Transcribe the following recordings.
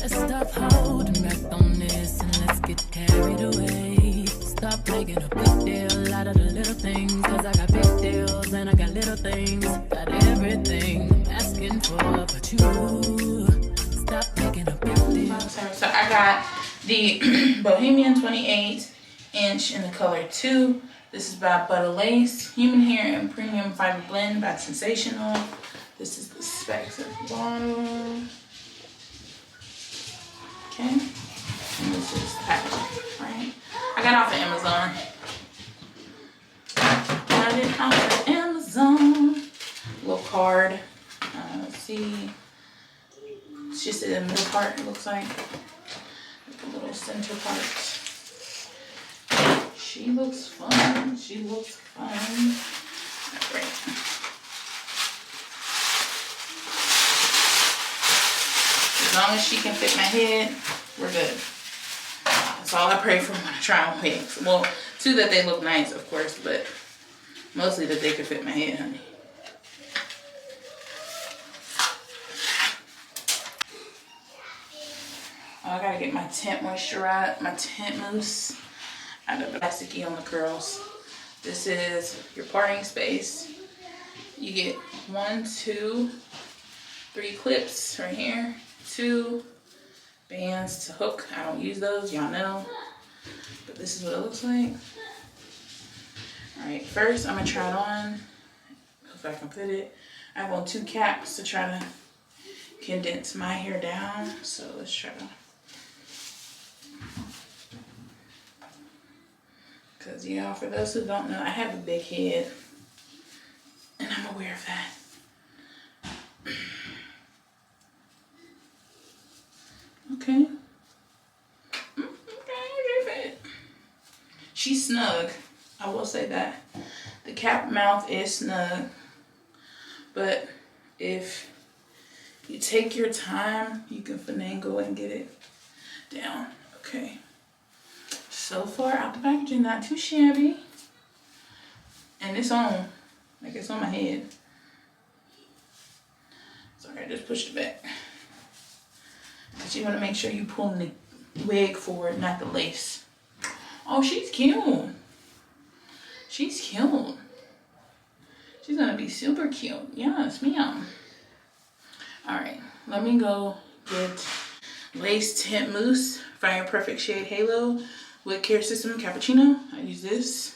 Let's stop holding back on this and let's get carried away. Stop making a big deal out of the little things, cause I got big deals and I got little things. Got everything I'm asking for, but you stop making a big deal. So I got the Bohemian 28" in the color 2. This is by Butta Lace, Human Hair and Premium Fiber Blend by Sensational. This is the specs at the bottom. Okay, and this is the packaging, right? I got it off of Amazon. Got it off of Amazon. Little card. Let's see. It's just in the middle part, it looks like. A little center part. She looks fun. She looks fun. All right. As long as she can fit my head, we're good. That's all I pray for when I try on wigs. Well, too, that they look nice, of course, but mostly that they can fit my head, honey. I gotta get my tint moisturizer, my tint mousse out of the plasticky on the curls. This is your parting space. You get 1, 2, 3 clips right here. 2 bands to hook. I don't use those, y'all know. But this is what it looks like. Alright, first I'm gonna try it on. If I can put it. I have on 2 caps to try to condense my hair down. So let's try to. Because, yeah, for those who don't know, I have a big head. And I'm aware of that. Okay. Okay. She's snug. I will say that. The cap mouth is snug. But if you take your time, you can finagle and get it down. Okay. So far out the packaging, not too shabby. And it's on. Like it's on my head. Sorry, I just pushed it back. Because you want to make sure you pull the wig forward, not the lace. Oh, she's cute. She's cute. She's going to be super cute. Yes, ma'am. Alright, let me go get Lace Tint Mousse Fire Perfect Shade Halo with Care System Cappuccino. I use this.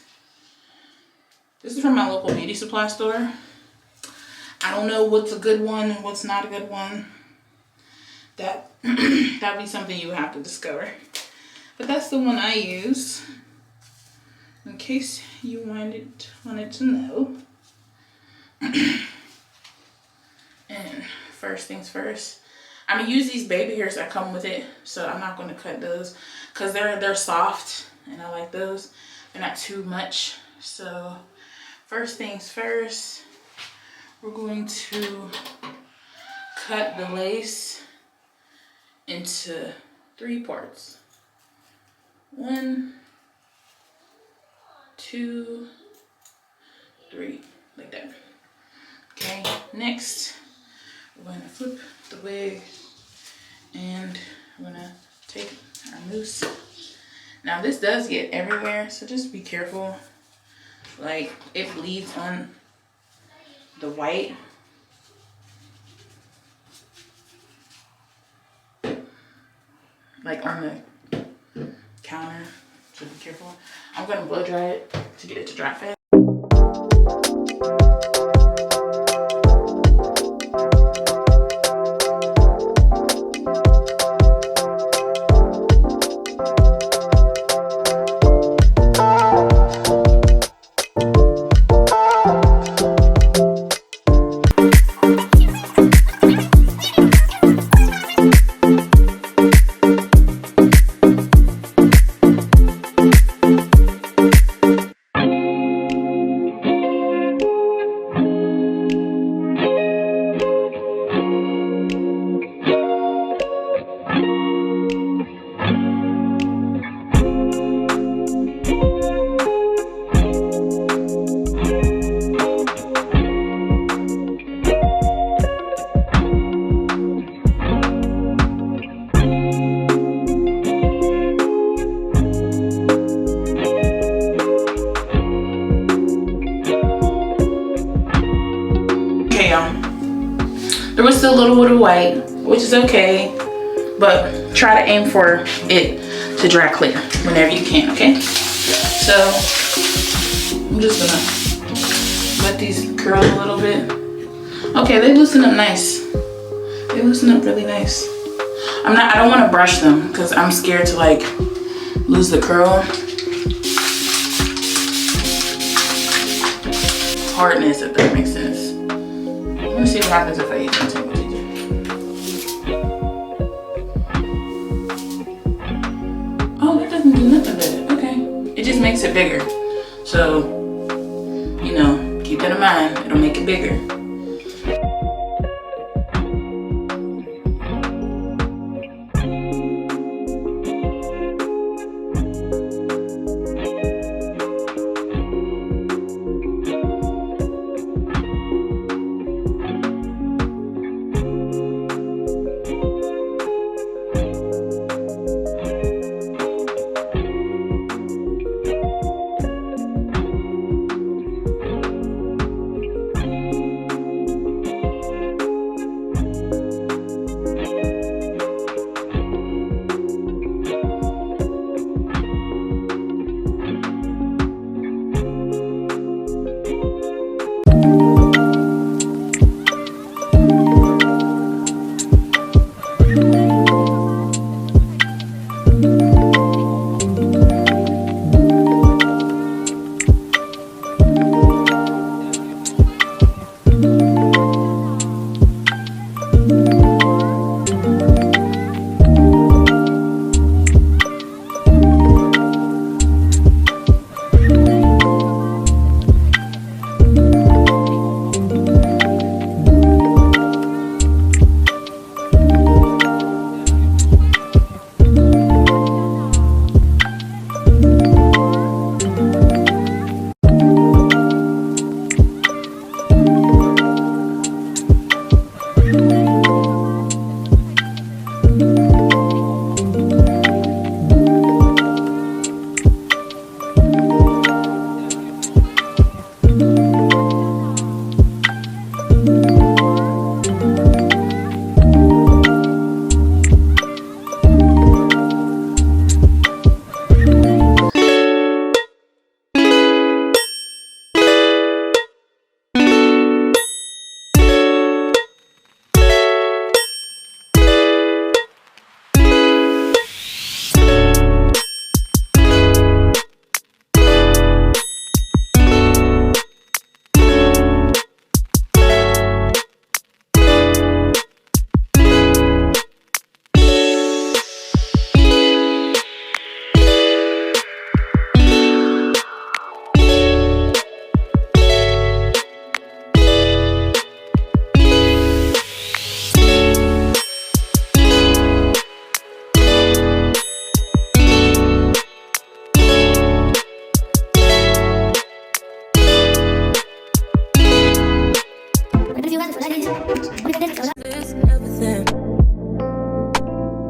This is from my local beauty supply store. I don't know what's a good one and what's not a good one. That'd be something you have to discover. But that's the one I use. In case you wanted to know. And first things first, I'm gonna use these baby hairs that come with it. So I'm not gonna cut those because they're soft and I like those. They're not too much. So first things first, we're going to cut the lace into 3 parts. 1, 2, 3, like that. Okay, next we're going to flip the wig and we're going to take our mousse. Now this does get everywhere, so just be careful. Like it bleeds on the white. Like on the counter, so be careful. I'm gonna blow dry it to get it to dry fast. little with the white, which is okay, but try to aim for it to dry clear whenever you can, okay? So I'm just gonna let these curl a little bit. Okay, they loosen up nice. They loosen up really nice. I don't want to brush them because I'm scared to like lose the curl. Hardness, if that makes sense. Let me see what happens if I use my table teacher. Oh, that doesn't do nothing with it. Okay. It just makes it bigger. So, you know, keep that in mind. It'll make it bigger.